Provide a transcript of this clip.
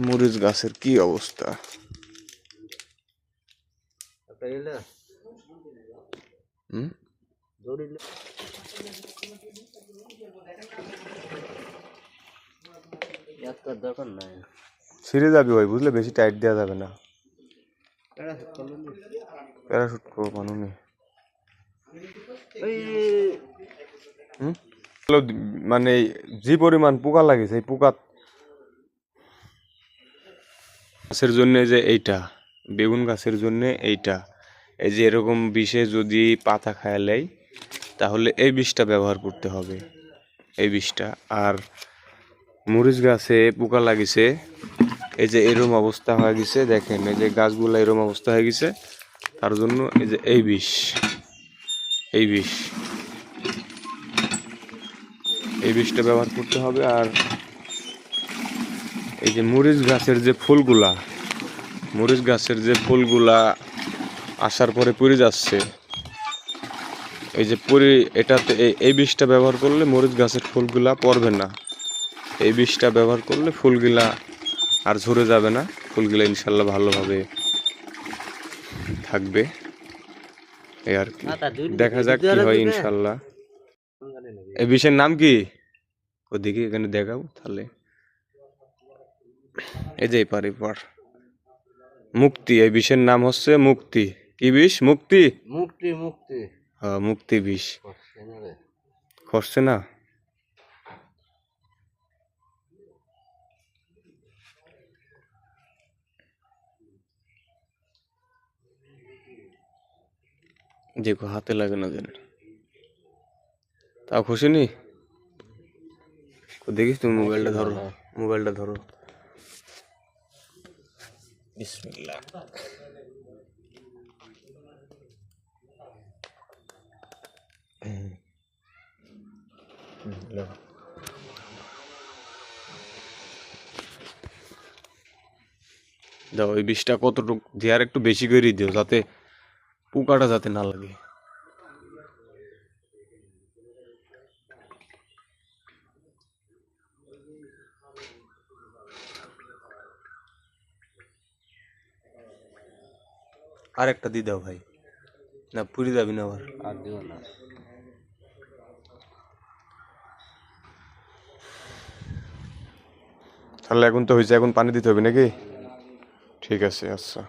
মরিচ গাছের কি অবস্থা। ছিঁড়ে যাবে ভাই, বুঝলে, বেশি টাইট দেওয়া যাবে না। প্যারাশুট করবো মানুষ মানে যে পরিমাণ পোকা লাগিছে, এই পোকা গাছের জন্য যে এইটা, বেগুন গাছের জন্য এইটা, এই যে এরকম বিষে যদি পাতা খায় লেয় তাহলে এই বিষটা ব্যবহার করতে হবে, এই বিষটা। আর মরিচ গাছে পোকা লাগিছে, এই যে এরকম অবস্থা হয়ে গেছে, দেখেন এই যে গাছগুলো এরকম অবস্থা হয়ে গেছে, তার জন্য এই যে এই বিষ, এই বিষ, এই বিষটা ব্যবহার করতে হবে। আর এই যে মরিচ গাছের যে ফুলগুলা, মরিচ গাছের যে ফুলগুলা আসার পরে পুড়ে যাচ্ছে, এই যে পুরি, এটাতে এই বিষটা ব্যবহার করলে মরিচ গাছের ফুলগুলা পড়বে না। এই বিষটা ব্যবহার করলে ফুলগুলা আর ঝরে যাবে না, ফুলগুলা ইনশাল্লাহ ভালোভাবে থাকবে। এই আর কি, দেখা যাক কি হয় ইনশাল্লাহ। এই বিষের নাম কি ওদিকে এখানে দেখাবো তাহলে। এই যে পারি পার মুক্তি, এই বিষের নাম হচ্ছে মুক্তি। কি বিষ? মুক্তি, মুক্তি, মুক্তি। হ্যাঁ, মুক্তি বিষ। খসছে না? দেখো হাতে লাগে না যেন, তাও খুশিনি। দেখিস তুমি, মোবাইলটা ধরো, মোবাইলটা ধরো। বিসমিল্লাহ। দাও এই বিষটা কতটুকু দিয়ে, আর একটু বেশি করে দিও যাতে পোকাটা যাতে না লাগে। আর একটা দিয়ে দাও ভাই, না পুরি যাবি না আবার। আর দিও না। তাহলে এখন তো হয়েছে, এখন পানি দিতে হবে নাকি? ঠিক আছে, আচ্ছা।